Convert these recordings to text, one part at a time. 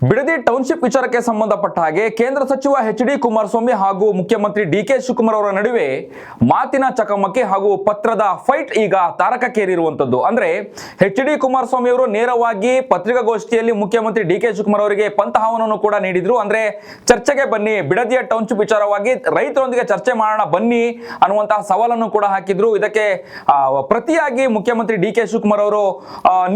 Bidadi township ವಿಚಾರಕ್ಕೆ ಸಂಬಂಧಪಟ್ಟ ಹಾಗೆ ಕೇಂದ್ರ ಸಚಿವ ಎಚ್.ಡಿ. ಕುಮಾರಸ್ವಾಮಿ ಹಾಗೂ ಮುಖ್ಯಮಂತ್ರಿ ಡಿ.ಕೆ. ಶಿವಕುಮಾರ್ ಅವರ ನಡುವೆ ಮಾತಿನ ಚಕಮಕಿ ಹಾಗೂ ಪತ್ರದ ಫೈಟ್ ಈಗ ತಾರಕಕ್ಕೇರಿರುವಂತದ್ದು. ಅಂದ್ರೆ ಎಚ್.ಡಿ. ಕುಮಾರಸ್ವಾಮಿ ಅವರು ನೇರವಾಗಿ ಪತ್ರಿಕಾಗೋಷ್ಠಿಯಲ್ಲಿ ಮುಖ್ಯಮಂತ್ರಿ ಡಿ.ಕೆ. ಶಿವಕುಮಾರ್ ಅವರಿಗೆ ಪಂಥಾಹ್ವಾನವನ್ನು ಕೂಡ ನೀಡಿದ್ರು. ಅಂದ್ರೆ ಚರ್ಚೆಗೆ ಬನ್ನಿ, ಬಿಡದಿಯ ಟೌನ್ಶಿಪ್ ವಿಚಾರವಾಗಿ ರೈತರೊಂದಿಗೆ ಚರ್ಚೆ ಮಾಡೋಣ ಬನ್ನಿ ಅನ್ನುವಂತಹ ಸವಾಲನ್ನು ಕೂಡ ಹಾಕಿದ್ರು. ಇದಕ್ಕೆ ಪ್ರತಿಯಾಗಿ ಮುಖ್ಯಮಂತ್ರಿ ಡಿ.ಕೆ. ಶಿವಕುಮಾರ್ ಅವರು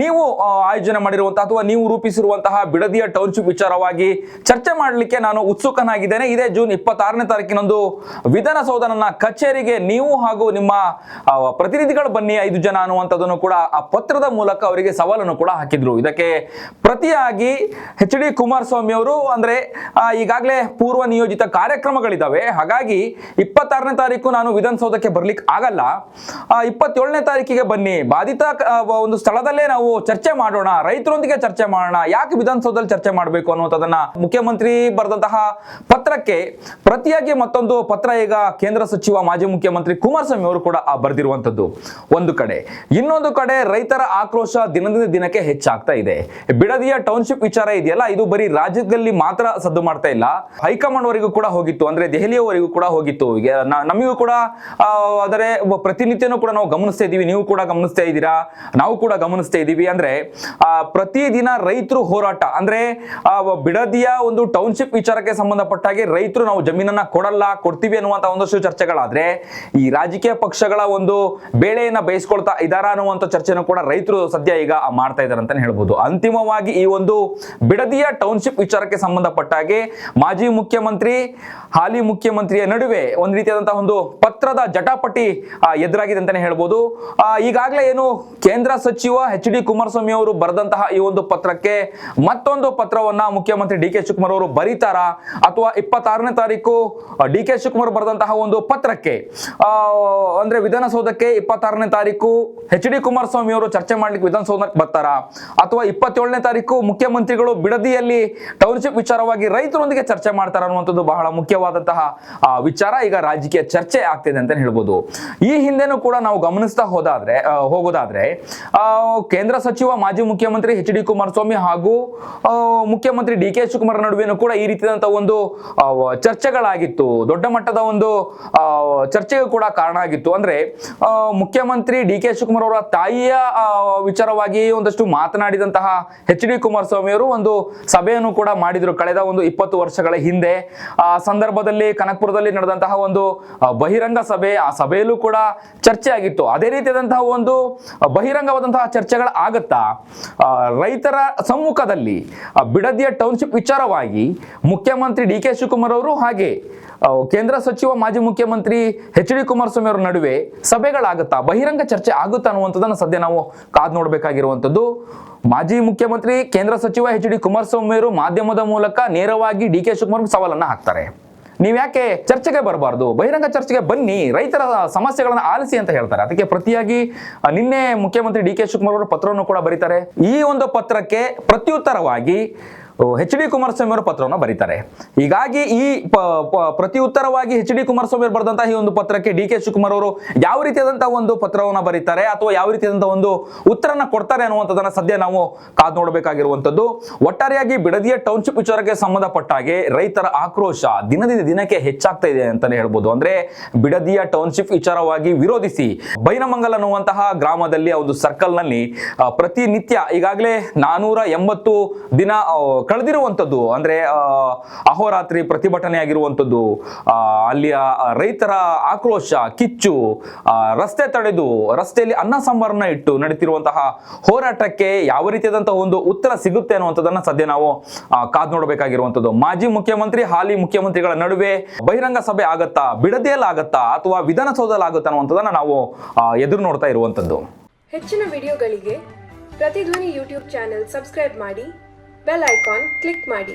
ನೀವು ಆಯೋಜನೆ ಮಾಡಿರುವಂತಹ ಅಥವಾ ನೀವು ರೂಪಿಸಿರುವಂತಹ ಬಿಡದಿಯ ಟೌನ್ಶಿಪ್ ವಿಚಾರವಾಗಿ ಚರ್ಚೆ ಮಾಡಲಿಕ್ಕೆ ನಾನು ಉತ್ಸುಕನಾಗಿದ್ದೇನೆ. ಇದೇ ಜೂನ್ 26ನೇ ತಾರೀಕಿನಂದು ವಿಧಾನಸೌಧ ನನ್ನ ಕಚೇರಿಗೆ ನೀವು ಹಾಗೂ ನಿಮ್ಮ ಪ್ರತಿನಿಧಿಗಳು ಬನ್ನಿ 5 ಜನ ಅನ್ನುವಂಥದ್ದನ್ನು ಕೂಡ ಆ ಪತ್ರದ ಮೂಲಕ ಅವರಿಗೆ ಸವಾಲನ್ನು ಕೂಡ ಹಾಕಿದ್ರು. ಇದಕ್ಕೆ ಪ್ರತಿಯಾಗಿ ಎಚ್.ಡಿ. ಕುಮಾರಸ್ವಾಮಿ ಅವರು ಅಂದ್ರೆ ಈಗಾಗಲೇ ಪೂರ್ವ ನಿಯೋಜಿತ ಕಾರ್ಯಕ್ರಮಗಳಿದ್ದಾವೆ, ಹಾಗಾಗಿ 26ನೇ ತಾರೀಕು ನಾನು ವಿಧಾನಸೌಧಕ್ಕೆ ಬರ್ಲಿಕ್ಕೆ ಆಗಲ್ಲ, 27ನೇ ತಾರೀಕಿಗೆ ಬನ್ನಿ, ಬಾಧಿತ ಒಂದು ಸ್ಥಳದಲ್ಲೇ ನಾವು ಚರ್ಚೆ ಮಾಡೋಣ, ರೈತರೊಂದಿಗೆ ಚರ್ಚೆ ಮಾಡೋಣ, ಯಾಕೆ ವಿಧಾನಸೌಧದಲ್ಲಿ ಚರ್ಚೆ ಮಾಡಬೇಕು ಅನ್ನುವಂಥದ್ದನ್ನ ಮುಖ್ಯಮಂತ್ರಿ ಬರೆದಂತಹ ಪತ್ರಕ್ಕೆ ಪ್ರತಿಯಾಗಿ ಮತ್ತೊಂದು ಪತ್ರ ಈಗ ಕೇಂದ್ರ ಸಚಿವ ಮಾಜಿ ಮುಖ್ಯಮಂತ್ರಿ ಕುಮಾರಸ್ವಾಮಿ ಅವರು ಕೂಡ ಬರೆದಿರುವಂತದ್ದು ಒಂದು ಕಡೆ. ಇನ್ನೊಂದು ಕಡೆ ರೈತರ ಆಕ್ರೋಶ ದಿನದಿಂದ ದಿನಕ್ಕೆ ಹೆಚ್ಚಾಗ್ತಾ ಇದೆ. ಬಿಡದಿಯ ಟೌನ್ಶಿಪ್ ವಿಚಾರ ಇದೆಯಲ್ಲ, ಇದು ಬರೀ ರಾಜ್ಯದಲ್ಲಿ ಮಾತ್ರ ಸದ್ದು ಮಾಡ್ತಾ ಇಲ್ಲ, ಹೈಕಮಾಂಡ್ ವರೆಗೂ ಕೂಡ ಹೋಗಿತ್ತು, ಅಂದ್ರೆ ದೆಹಲಿಯವರೆಗೂ ಕೂಡ ಹೋಗಿತ್ತು. ನಮಗೂ ಕೂಡ ಅದರ ಪ್ರತಿನಿತ್ಯನೂ ಕೂಡ ನಾವು ಗಮನಿಸ್ತಾ ಇದ್ದೀವಿ, ನೀವು ಕೂಡ ಗಮನಿಸ್ತಾ ಇದ್ದೀರಾ, ನಾವು ಕೂಡ ಗಮನಿಸ್ತಾ ಇದ್ದೀವಿ. ಅಂದ್ರೆ ಪ್ರತಿದಿನ ರೈತರು ಹೋರಾಟ, ಅಂದ್ರೆ ಬಿಡದಿಯ ಒಂದು ಟೌನ್ಶಿಪ್ ವಿಚಾರಕ್ಕೆ ಸಂಬಂಧಪಟ್ಟ ಹಾಗೆ ರೈತರು ನಾವು ಜಮೀನನ್ನ ಕೊಡ್ತೀವಿ ಅನ್ನುವಂತ ಒಂದಷ್ಟು ಚರ್ಚೆಗಳಾದ್ರೆ ಈ ರಾಜಕೀಯ ಪಕ್ಷಗಳ ಒಂದು ಬೇಳೆಯನ್ನ ಬೇಯಿಸ್ಕೊಳ್ತಾ ಇದಾರ ಅನ್ನುವಂತ ಚರ್ಚೆನೂ ಕೂಡ ರೈತರು ಸದ್ಯ ಈಗ ಮಾಡ್ತಾ ಇದಾರೆ ಅಂತಾನೆ ಹೇಳ್ಬೋದು. ಅಂತಿಮವಾಗಿ ಈ ಒಂದು ಬಿಡದಿಯ ಟೌನ್ಶಿಪ್ ವಿಚಾರಕ್ಕೆ ಸಂಬಂಧಪಟ್ಟ ಹಾಗೆ ಮಾಜಿ ಮುಖ್ಯಮಂತ್ರಿ ಹಾಲಿ ಮುಖ್ಯಮಂತ್ರಿಯ ನಡುವೆ ಒಂದು ರೀತಿಯಾದಂತಹ ಒಂದು ಪತ್ರದ ಜಟಾಪಟಿ ಎದುರಾಗಿದೆ ಅಂತಾನೆ ಹೇಳ್ಬೋದು. ಈಗಾಗಲೇ ಏನು ಕೇಂದ್ರ ಸಚಿವ ಎಚ್.ಡಿ. ಕುಮಾರಸ್ವಾಮಿ ಅವರು ಬರೆದಂತಹ ಈ ಒಂದು ಪತ್ರಕ್ಕೆ ಮತ್ತೊಂದು ಪತ್ರವನ್ನ ಮುಖ್ಯಮಂತ್ರಿ ಡಿ.ಕೆ. ಶಿವಕುಮಾರ್ ಅವರು ಬರೀತಾರಾ, ಅಥವಾ 26ನೇ ತಾರೀಕು ಡಿ.ಕೆ. ಶಿವಕುಮಾರ್ ಬರೆದಂತಹ ಒಂದು ಪತ್ರಕ್ಕೆ ಅಂದ್ರೆ ವಿಧಾನಸೌಧಕ್ಕೆ 26ನೇ ತಾರೀಕು ಎಚ್.ಡಿ. ಕುಮಾರಸ್ವಾಮಿ ಅವರು ಚರ್ಚೆ ಮಾಡ್ಲಿಕ್ಕೆ ವಿಧಾನಸೌಧಕ್ಕೆ ಬರ್ತಾರಾ, ಅಥವಾ 27ನೇ ತಾರೀಕು ಮುಖ್ಯಮಂತ್ರಿಗಳು ಬಿಡದಿಯಲ್ಲಿ ಟೌನ್ಶಿಪ್ ವಿಚಾರವಾಗಿ ರೈತರೊಂದಿಗೆ ಚರ್ಚೆ ಮಾಡ್ತಾರ ಅನ್ನುವಂಥದ್ದು ಬಹಳ ಮುಖ್ಯವಾದಂತಹ ವಿಚಾರ ಈಗ ರಾಜಕೀಯ ಚರ್ಚೆ ಆಗ್ತಿದೆ ಅಂತ ಹೇಳ್ಬೋದು. ಈ ಹಿಂದೆನೂ ಕೂಡ ನಾವು ಗಮನಿಸ್ತಾ ಹೋಗೋದಾದ್ರೆ ಕೇಂದ್ರ ಸಚಿವ ಮಾಜಿ ಮುಖ್ಯಮಂತ್ರಿ ಎಚ್.ಡಿ. ಕುಮಾರಸ್ವಾಮಿ ಹಾಗೂ ಮುಖ್ಯಮಂತ್ರಿ ಡಿ.ಕೆ. ಶಿವಕುಮಾರ್ ನಡುವೆನೂ ಕೂಡ ಈ ರೀತಿಯಾದಂತಹ ಒಂದು ಚರ್ಚೆಗಳಾಗಿತ್ತು, ದೊಡ್ಡ ಮಟ್ಟದ ಒಂದು ಚರ್ಚೆಗೆ ಕೂಡ ಕಾರಣ ಆಗಿತ್ತು. ಅಂದ್ರೆ ಮುಖ್ಯಮಂತ್ರಿ ಡಿ.ಕೆ. ಶಿವಕುಮಾರ್ ಅವರ ತಾಯಿಯ ವಿಚಾರವಾಗಿ ಒಂದಷ್ಟು ಮಾತನಾಡಿದಂತಹ ಎಚ್.ಡಿ. ಕುಮಾರಸ್ವಾಮಿ ಅವರು ಒಂದು ಸಭೆಯನ್ನು ಕೂಡ ಮಾಡಿದ್ರು ಕಳೆದ ಒಂದು 20 ವರ್ಷಗಳ ಹಿಂದೆ. ಆ ಸಂದರ್ಭದಲ್ಲಿ ಕನಕಪುರದಲ್ಲಿ ನಡೆದಂತಹ ಒಂದು ಬಹಿರಂಗ ಸಭೆ, ಆ ಸಭೆಯಲ್ಲೂ ಕೂಡ ಚರ್ಚೆ ಆಗಿತ್ತು. ಅದೇ ರೀತಿಯಾದಂತಹ ಒಂದು ಬಹಿರಂಗವಾದಂತಹ ಚರ್ಚೆಗಳು ಆಗತ್ತಾ ರೈತರ ಸಮ್ಮುಖದಲ್ಲಿ ಬಿಡದಿಯ ಟೌನ್ಶಿಪ್ ವಿಚಾರವಾಗಿ ಮುಖ್ಯಮಂತ್ರಿ ಡಿ.ಕೆ. ಶಿವಕುಮಾರ್ ಅವರು ಹಾಗೆ ಕೇಂದ್ರ ಸಚಿವ ಮಾಜಿ ಮುಖ್ಯಮಂತ್ರಿ ಎಚ್.ಡಿ. ಕುಮಾರಸ್ವಾಮಿ ಅವರ ನಡುವೆ ಸಭೆಗಳಾಗುತ್ತಾ, ಬಹಿರಂಗ ಚರ್ಚೆ ಆಗುತ್ತಾ ಅನ್ನುವಂಥದ್ದನ್ನು ಸದ್ಯ ನಾವು ಕಾದು ನೋಡಬೇಕಾಗಿರುವಂಥದ್ದು. ಮಾಜಿ ಮುಖ್ಯಮಂತ್ರಿ ಕೇಂದ್ರ ಸಚಿವ ಎಚ್.ಡಿ. ಕುಮಾರಸ್ವಾಮಿ ಅವರು ಮಾಧ್ಯಮದ ಮೂಲಕ ನೇರವಾಗಿ ಡಿ.ಕೆ. ಶಿವಕುಮಾರ್ ಸವಾಲನ್ನ ಹಾಕ್ತಾರೆ, ನೀವ್ಯಾಕೆ ಚರ್ಚೆಗೆ ಬರಬಾರ್ದು, ಬಹಿರಂಗ ಚರ್ಚೆಗೆ ಬನ್ನಿ, ರೈತರ ಸಮಸ್ಯೆಗಳನ್ನ ಆಲಿಸಿ ಅಂತ ಹೇಳ್ತಾರೆ. ಅದಕ್ಕೆ ಪ್ರತಿಯಾಗಿ ನಿನ್ನೆ ಮುಖ್ಯಮಂತ್ರಿ ಡಿ.ಕೆ. ಶಿವಕುಮಾರ್ ಅವರು ಪತ್ರವನ್ನು ಕೂಡ ಬರೀತಾರೆ. ಈ ಒಂದು ಪತ್ರಕ್ಕೆ ಪ್ರತ್ಯುತ್ತರವಾಗಿ ಎಚ್.ಡಿ. ಕುಮಾರಸ್ವಾಮಿ ಅವರು ಪತ್ರವನ್ನು ಬರೀತಾರೆ. ಹೀಗಾಗಿ ಈ ಪ್ರತಿ ಉತ್ತರವಾಗಿ ಎಚ್.ಡಿ. ಕುಮಾರಸ್ವಾಮಿ ಅವರು ಬರೆದಂತಹ ಈ ಒಂದು ಪತ್ರಕ್ಕೆ ಡಿ.ಕೆ. ಶಿವಕುಮಾರ್ ಅವರು ಯಾವ ರೀತಿಯಾದಂತಹ ಒಂದು ಪತ್ರವನ್ನು ಬರೀತಾರೆ ಅಥವಾ ಯಾವ ರೀತಿಯಾದಂತಹ ಒಂದು ಉತ್ತರನ ಕೊಡ್ತಾರೆ ಅನ್ನುವಂಥದ್ದನ್ನ ಸದ್ಯ ನಾವು ಕಾದು ನೋಡಬೇಕಾಗಿರುವಂತದ್ದು. ಒಟ್ಟಾರೆಯಾಗಿ ಬಿಡದಿಯ ಟೌನ್ಶಿಪ್ ವಿಚಾರಕ್ಕೆ ಸಂಬಂಧಪಟ್ಟ ಹಾಗೆ ರೈತರ ಆಕ್ರೋಶ ದಿನದಿಂದ ದಿನಕ್ಕೆ ಹೆಚ್ಚಾಗ್ತಾ ಇದೆ ಅಂತಾನೆ ಹೇಳ್ಬೋದು. ಅಂದ್ರೆ ಬಿಡದಿಯ ಟೌನ್ಶಿಪ್ ವಿಚಾರವಾಗಿ ವಿರೋಧಿಸಿ ಬೈನಮಂಗಲ್ ಅನ್ನುವಂತಹ ಗ್ರಾಮದಲ್ಲಿ ಒಂದು ಸರ್ಕಲ್ ನಲ್ಲಿ ಪ್ರತಿನಿತ್ಯ ಈಗಾಗಲೇ 480 ದಿನ ಕಳೆದಿರುವಂಥದ್ದು, ಅಂದ್ರೆ ಅಹೋರಾತ್ರಿ ಪ್ರತಿಭಟನೆ ಆಗಿರುವಂಥದ್ದು, ಅಲ್ಲಿಯ ರೈತರ ಆಕ್ರೋಶ, ಕಿಚ್ಚು, ರಸ್ತೆ ತಡೆದು ರಸ್ತೆಯಲ್ಲಿ ಅನ್ನ ಸಾಂಬಾರನ್ನ ಇಟ್ಟು ನಡೀತಿರುವಂತಹ ಹೋರಾಟಕ್ಕೆ ಯಾವ ರೀತಿಯಾದಂತಹ ಒಂದು ಉತ್ತರ ಸಿಗುತ್ತೆ ಅನ್ನುವಂಥದ್ದನ್ನ ಸದ್ಯ ನಾವು ಕಾದು ನೋಡಬೇಕಾಗಿರುವಂಥದ್ದು. ಮಾಜಿ ಮುಖ್ಯಮಂತ್ರಿ ಹಾಲಿ ಮುಖ್ಯಮಂತ್ರಿಗಳ ನಡುವೆ ಬಹಿರಂಗ ಸಭೆ ಆಗತ್ತಾ, ಬಿಡದಿಯಲ್ಲಿ ಆಗತ್ತಾ ಅಥವಾ ವಿಧಾನಸೌಧದಲ್ಲಿ ಆಗುತ್ತಾ ಅನ್ನುವಂಥದ್ದನ್ನ ನಾವು ಎದುರು ನೋಡ್ತಾ ಇರುವಂಥದ್ದು. ಹೆಚ್ಚಿನ ವಿಡಿಯೋಗಳಿಗೆ ಪ್ರತಿಧ್ವನಿ ಯೂಟ್ಯೂಬ್ ಚಾನೆಲ್ ಸಬ್ಸ್ಕ್ರೈಬ್ ಮಾಡಿ, ಬೆಲ್ ಐಕಾನ್ ಕ್ಲಿಕ್ ಮಾಡಿ.